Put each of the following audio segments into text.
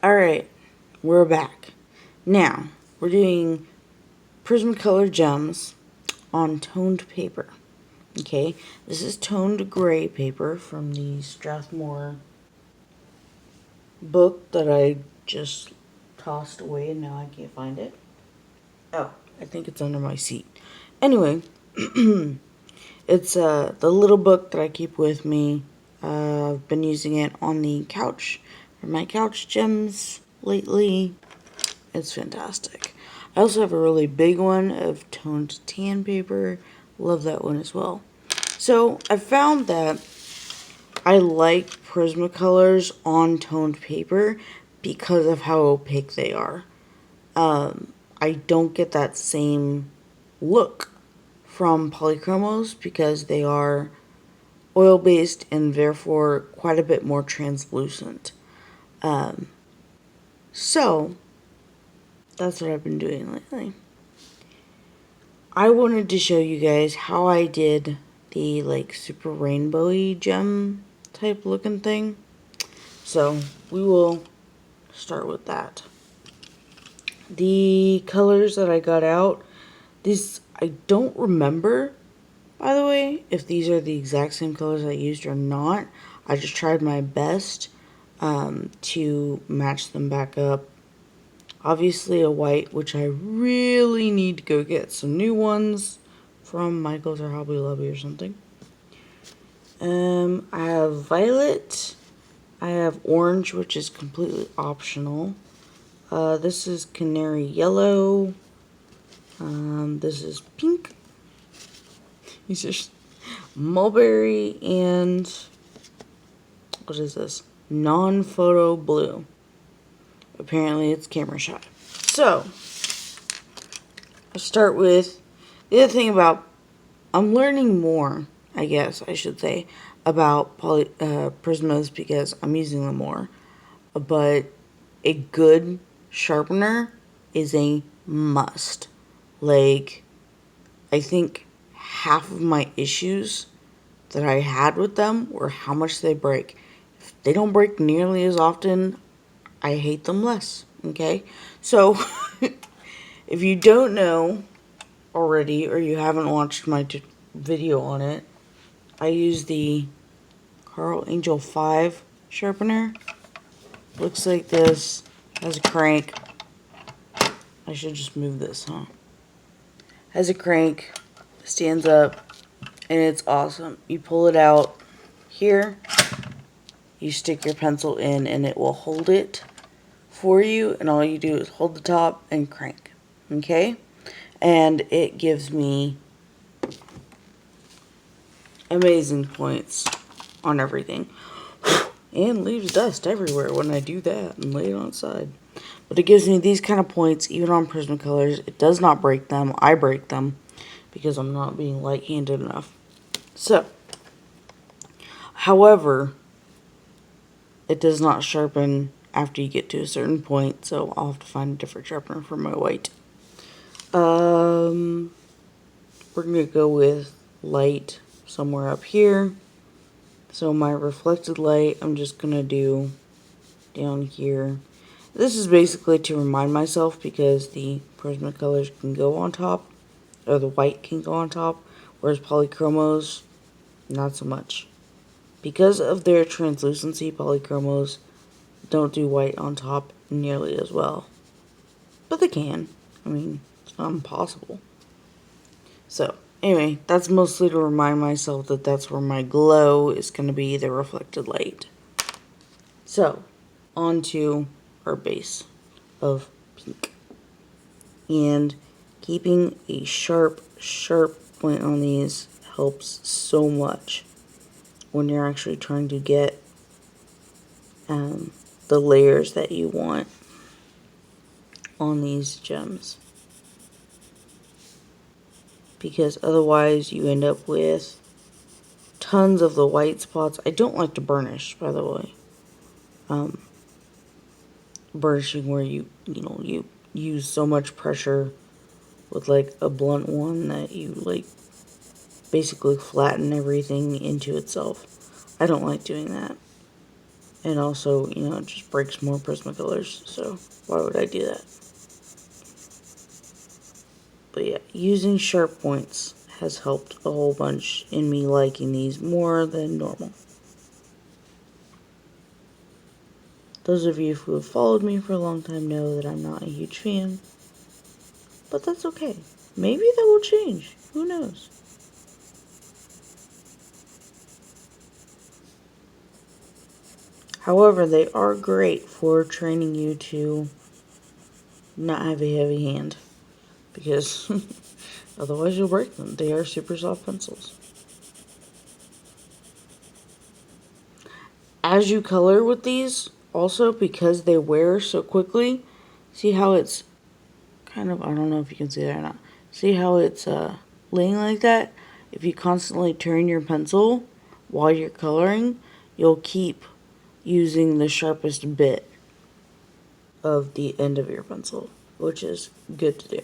Alright, we're back. Now, we're doing Prismacolor gems on toned paper. Okay, this is toned gray paper from the Strathmore book that I just tossed away and now I can't find it. Oh, I think it's under my seat. Anyway, it's the little book that I keep with me. I've been using it on the couch for my couch gems lately. It's fantastic. I also have a really big one of toned tan paper. Love that one as well. So I found that I like Prismacolors on toned paper because of how opaque they are. I don't get that same look from polychromos because they are oil-based and therefore quite a bit more translucent. So that's what I've been doing lately. I wanted to show you guys how I did the like super rainbowy gem type looking thing. So we will start with that. The colors that I got out, these I don't remember, by the way, if these are the exact same colors I used or not. I just tried my best to match them back up. Obviously a white, which I really need to go get some new ones from Michael's or Hobby Lobby or something. I have violet. I have orange, which is completely optional. This is canary yellow. This is pink. These are mulberry and what is this? Non-photo blue. Apparently it's camera shot. So, let's start with the other thing about, I'm learning more, I guess I should say, about Prismas because I'm using them more. But a good sharpener is a must. Like, I think half of my issues that I had with them were how much they break. If they don't break nearly as often, I hate them less, okay? So, if you don't know already, or you haven't watched my video on it, I use the Carl Angel 5 sharpener. Looks like this, has a crank. I should just move this, huh? Has a crank, stands up, and it's awesome. You pull it out here, you stick your pencil in, and it will hold it for you, and all you do is hold the top and crank, okay? And it gives me amazing points on everything, and leaves dust everywhere when I do that and lay it on the side. But it gives me these kind of points even on Prismacolors. It does not break them. I break them because I'm not being light-handed enough. So, however, it does not sharpen after you get to a certain point, so I'll have to find a different sharpener for my white. We're going to go with light somewhere up here. So my reflected light, I'm just going to do down here. This is basically to remind myself because the Prismacolors can go on top, or the white can go on top, whereas polychromos, not so much. Because of their translucency, polychromos don't do white on top nearly as well. But they can. I mean, it's not impossible. So, anyway, that's mostly to remind myself that that's where my glow is going to be, the reflected light. So, on to our base of pink. And keeping a sharp point on these helps so much when you're actually trying to get the layers that you want on these gems. Because otherwise you end up with tons of the white spots. I don't like to burnish, by the way. Burnishing where you use so much pressure with like a blunt one that you like basically flatten everything into itself. I don't like doing that. And also, you know, it just breaks more Prismacolors, so why would I do that? But yeah, using sharp points has helped a whole bunch in me liking these more than normal. Those of you who have followed me for a long time know that I'm not a huge fan, but that's okay. Maybe that will change. Who knows? However, they are great for training you to not have a heavy hand, because otherwise you'll break them. They are super soft pencils. As you color with these, also because they wear so quickly, see how it's kind of, I don't know if you can see that or not. See how it's laying like that? If you constantly turn your pencil while you're coloring, you'll keep using the sharpest bit of the end of your pencil, which is good to do.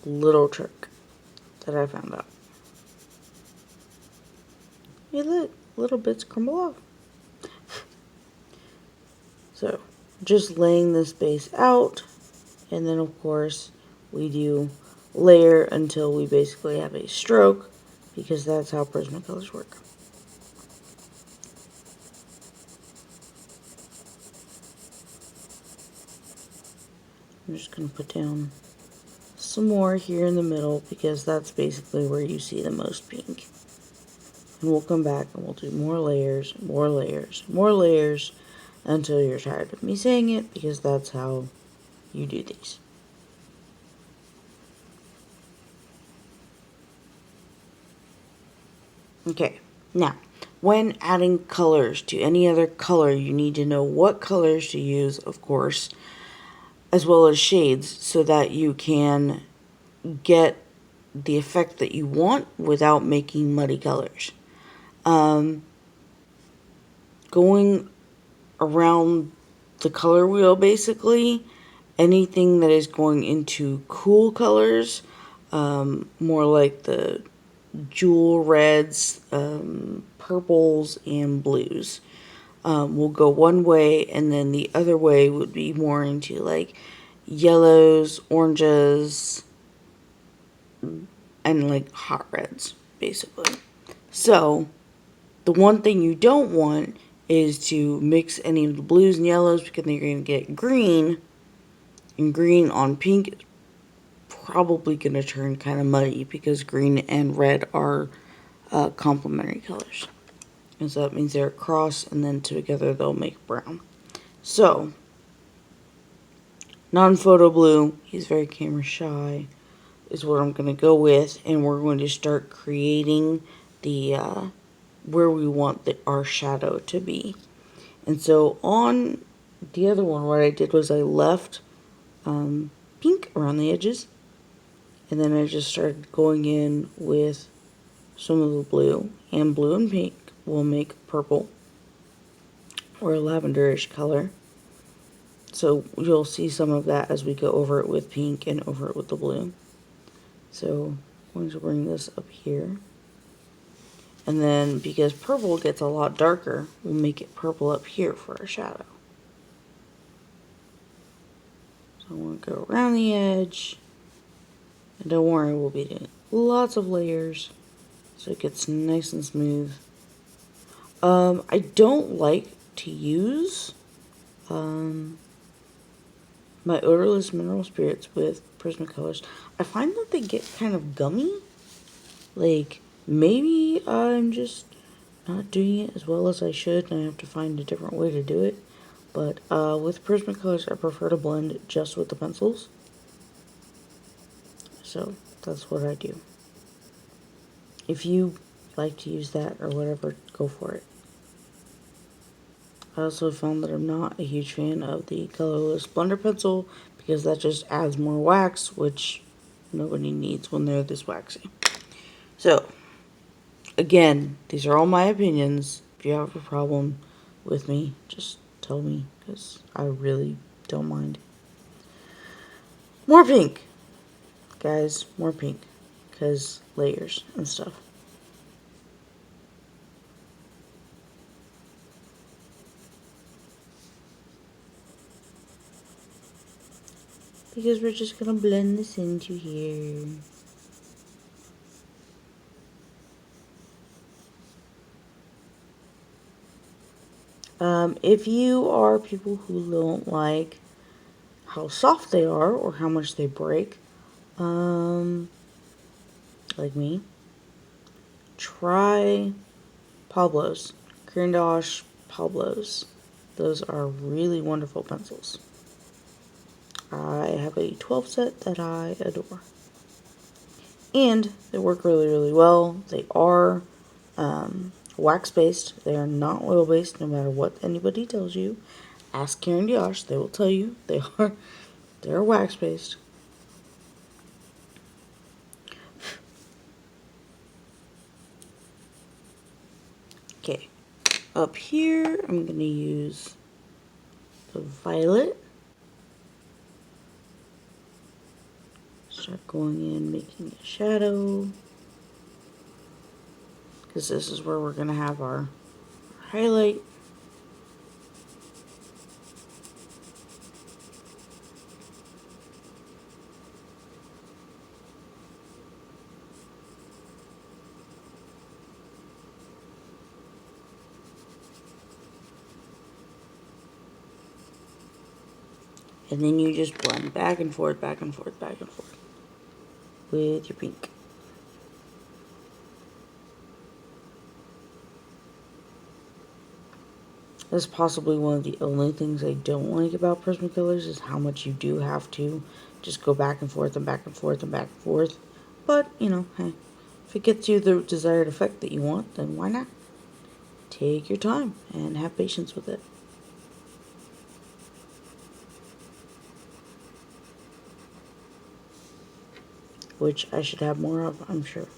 Little trick that I found out. Hey look, little bits crumble off. So, just laying this base out, and then of course we do layer until we basically have a stroke, because that's how Prismacolors work. I'm just going to put down some more here in the middle, because that's basically where you see the most pink. And we'll come back and we'll do more layers, more layers, more layers, until you're tired of me saying it, because that's how you do these. Okay, now, when adding colors to any other color, you need to know what colors to use, of course, as well as shades, so that you can get the effect that you want without making muddy colors. Going around the color wheel, basically, anything that is going into cool colors, more like the jewel reds, purples, and blues, will go one way, and then the other way would be more into like yellows, oranges, and like hot reds, basically. So the one thing you don't want is to mix any of the blues and yellows, because then you're going to get green, and green on pink is probably going to turn kind of muddy, because green and red are complementary colors. And so that means they're cross, and then together they'll make brown. So, non-photo blue, he's very camera shy, is what I'm going to go with, and we're going to start creating the where we want our shadow to be. And so on the other one, what I did was I left pink around the edges, and then I just started going in with some of the blue, and blue and pink will make purple, or a lavenderish color. So you'll see some of that as we go over it with pink and over it with the blue. So I'm going to bring this up here. And then, because purple gets a lot darker, we'll make it purple up here for our shadow. So I want to go around the edge. And don't worry, we'll be doing lots of layers, so it gets nice and smooth. I don't like to use my odorless mineral spirits with Prismacolors. I find that they get kind of gummy. Like, maybe I'm just not doing it as well as I should, and I have to find a different way to do it. But with Prismacolors, I prefer to blend just with the pencils. So that's what I do. If you like to use that or whatever, go for it. I also found that I'm not a huge fan of the colorless blender pencil, because that just adds more wax, which nobody needs when they're this waxy. So, again, these are all my opinions. If you have a problem with me, just tell me, because I really don't mind. More pink. Guys, more pink, because layers and stuff. because we're just gonna blend this into here. If you are people who don't like how soft they are or how much they break, like me, try Pablo's. Caran Pablo's. Those are really wonderful pencils. I have a 12 set that I adore. And they work really, really well. They are wax-based. They are not oil-based, no matter what anybody tells you. Ask Karen Diosh, they will tell you they're wax-based. Okay, up here I'm going to use the violet. Start going in, making a shadow. Because this is where we're going to have our highlight. And then you just blend back and forth, back and forth, back and forth with your pink. That's possibly one of the only things I don't like about Prismacolors is how much you do have to just go back and forth and back and forth and back and forth. But, you know, hey, if it gets you the desired effect that you want, then why not? Take your time and have patience with it. Which I should have more of, I'm sure.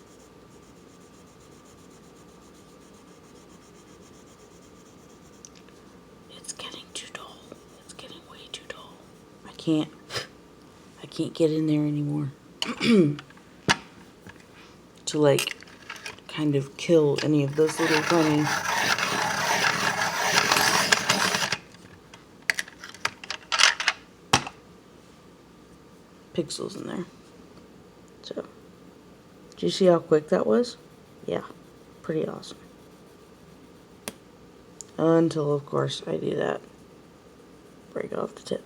It's getting too dull. It's getting way too dull. I can't get in there anymore. To like kind of kill any of those little tiny pixels in there. So, do you see how quick that was? Yeah, pretty awesome. Until, of course, I do that. Break off the tip.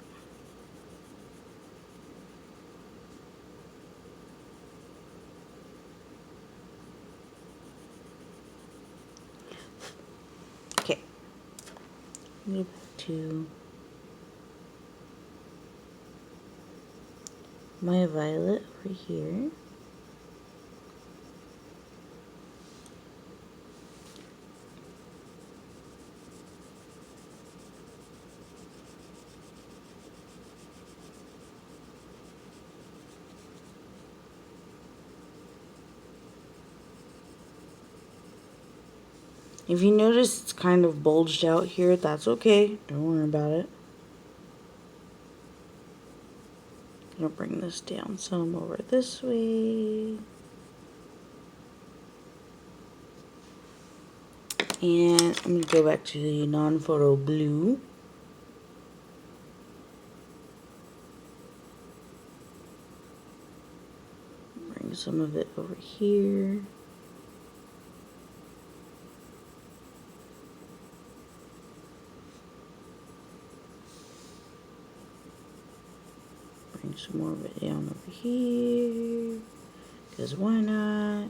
Okay. Go back to my violet over here. If you notice it's kind of bulged out here, that's okay. Don't worry about it. I'm gonna bring this down some over this way. And I'm gonna go back to the non-photo blue. Bring some of it over here. Bring some more of it down over here, because why not?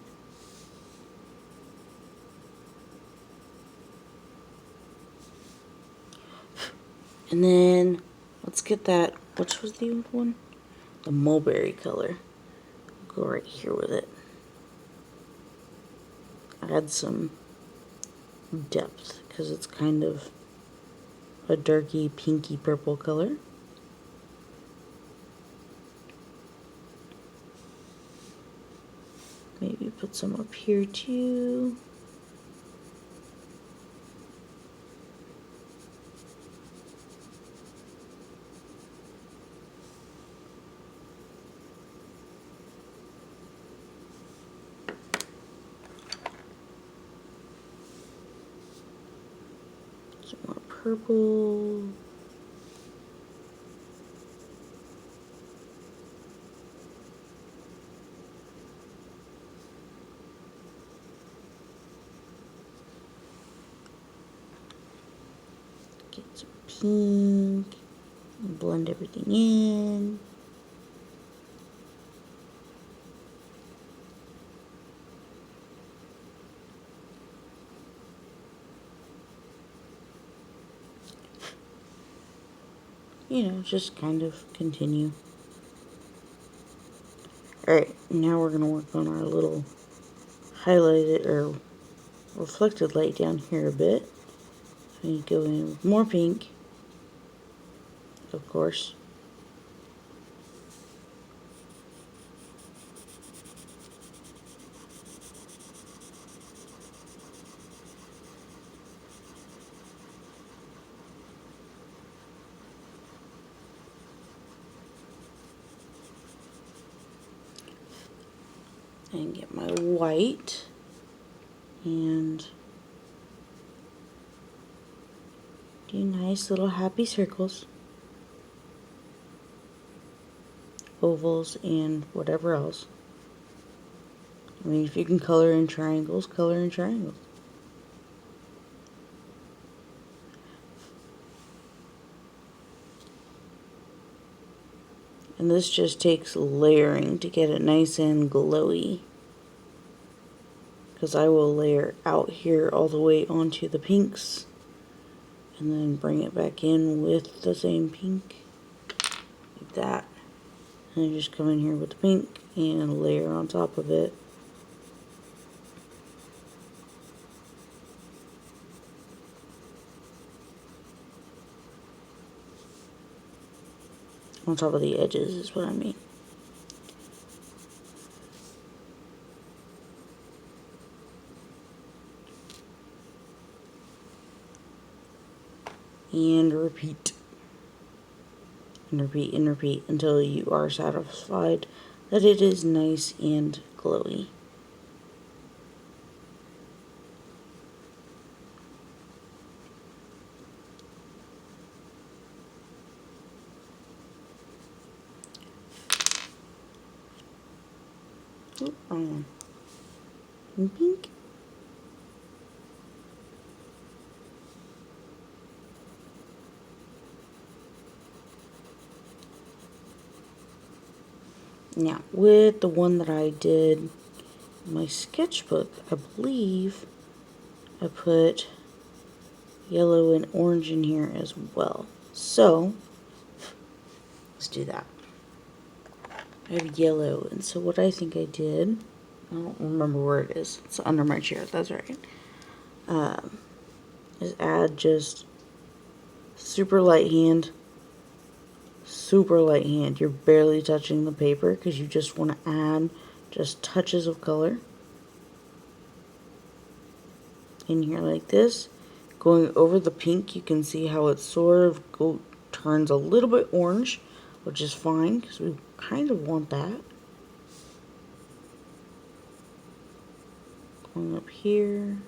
And then, let's get that, which was the old one? The mulberry color. Go right here with it. Add some depth, because it's kind of a darky, pinky purple color. Maybe put some up here too. Some more purple. Get some pink. And blend everything in. You know, just kind of continue. Alright, now we're going to work on our little highlighted or reflected light down here a bit. We go in with more pink, of course. And get my white and do nice little happy circles, ovals, and whatever else. I mean, if you can color in triangles, color in triangles. And this just takes layering to get it nice and glowy. Because I will layer out here all the way onto the pinks. And then bring it back in with the same pink. Like that. And I just come in here with the pink and layer on top of it. On top of the edges is what I mean. And repeat. And repeat and repeat until you are satisfied that it is nice and glowy. Oop, wrong one. And pink. Now, with the one that I did in my sketchbook, I believe I put yellow and orange in here as well. So, let's do that. I have yellow, and so what I think I did, I don't remember where it is. It's under my chair, that's right. Is add just super light hand. Super light hand. You're barely touching the paper because you just want to add just touches of color in here like this. Going over the pink, you can see how it sort of turns a little bit orange, which is fine because we kind of want that. Going up here.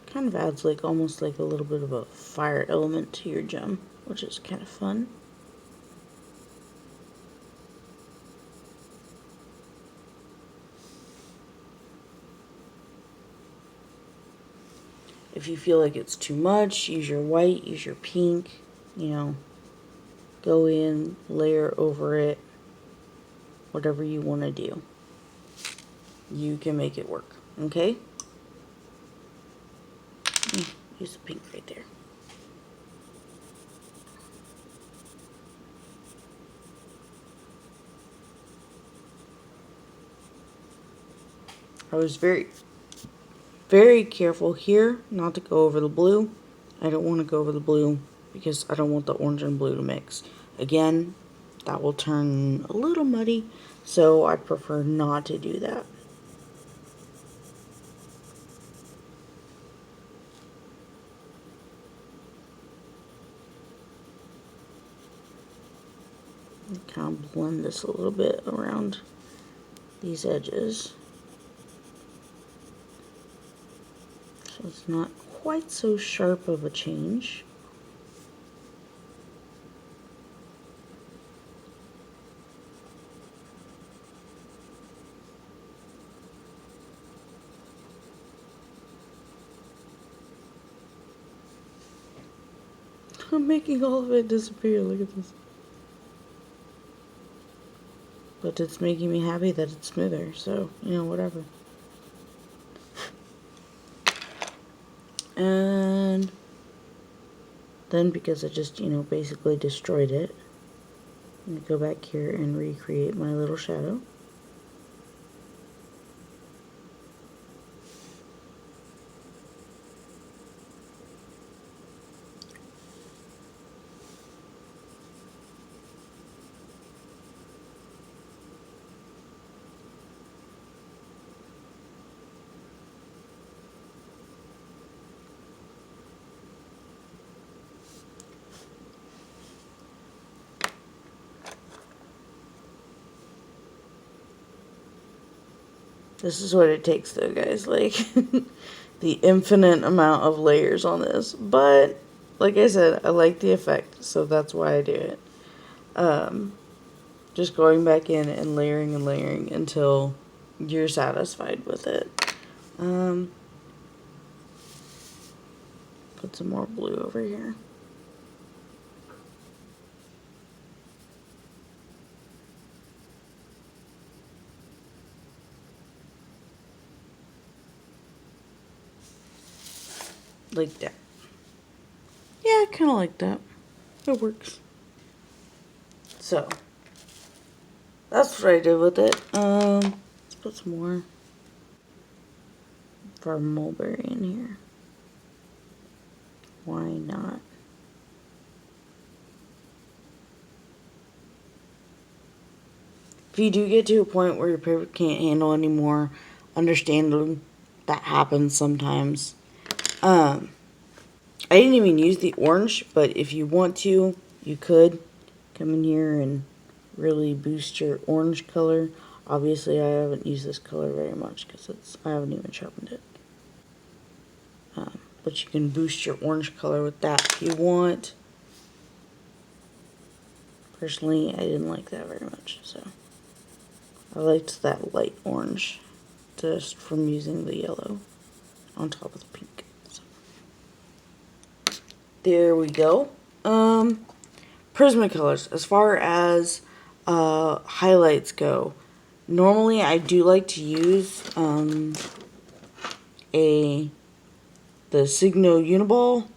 Kind of adds like almost like a little bit of a fire element to your gem, which is kind of fun. If you feel like it's too much, use your white, use your pink, you know, go in, layer over it, whatever you want to do. You can make it work, okay? Use the pink right there. I was very careful here not to go over the blue. I don't want to go over the blue because I don't want the orange and blue to mix. Again, that will turn a little muddy, so I prefer not to do that. Kind of blend this a little bit around these edges, so it's not quite so sharp of a change. I'm making all of it disappear. Look at this. But it's making me happy that it's smoother, so, you know, whatever. And then, because I just, you know, basically destroyed it, I'm going to go back here and recreate my little shadow. This is what it takes though, guys, like, the infinite amount of layers on this. But, like I said, I like the effect, so that's why I do it. Just going back in and layering until you're satisfied with it. Put some more blue over here. Like that. Yeah, I kind of like that. It works. So, that's what I did with it. Let's put some more for mulberry in here. Why not? If you do get to a point where your paper can't handle anymore, understandably, that happens sometimes. I didn't even use the orange, but if you want to, you could come in here and really boost your orange color. Obviously, I haven't used this color very much because I haven't even sharpened it. But you can boost your orange color with that if you want. Personally, I didn't like that very much, so I liked that light orange just from using the yellow on top of the pink. So, there we go. Prismacolors. As far as highlights go, normally I do like to use the Signo Uniball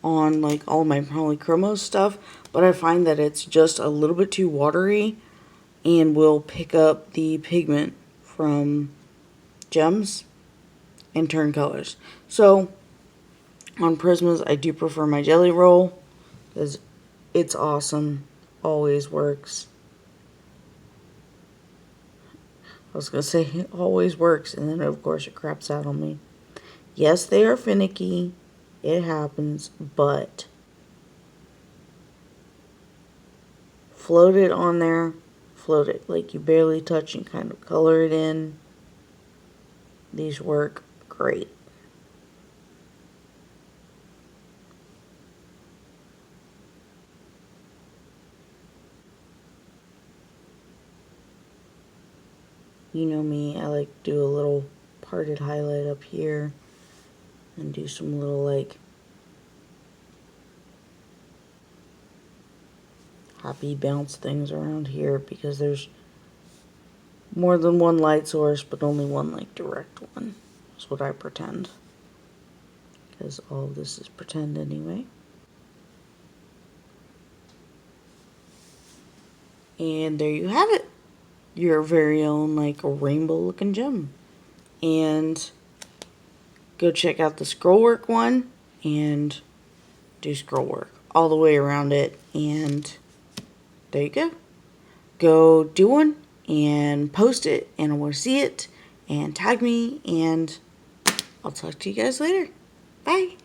on like all my polychromos stuff, but I find that it's just a little bit too watery and will pick up the pigment from gems and turn colors. So on Prismas, I do prefer my Jelly Roll because it's awesome, always works. I was going to say it always works, and then of course it craps out on me. Yes, they are finicky, it happens, but float it on there, float it like you barely touch and kind of color it in. These work great. You know me, I like to do a little parted highlight up here and do some little like happy bounce things around here because there's more than one light source but only one like direct one. That's what I pretend, because all of this is pretend anyway. And there you have it, your very own like rainbow looking gem. And go check out the scroll work one and do scroll work all the way around it, and there you go. Go do one and post it, and I want to see it, and tag me, and I'll talk to you guys later. Bye.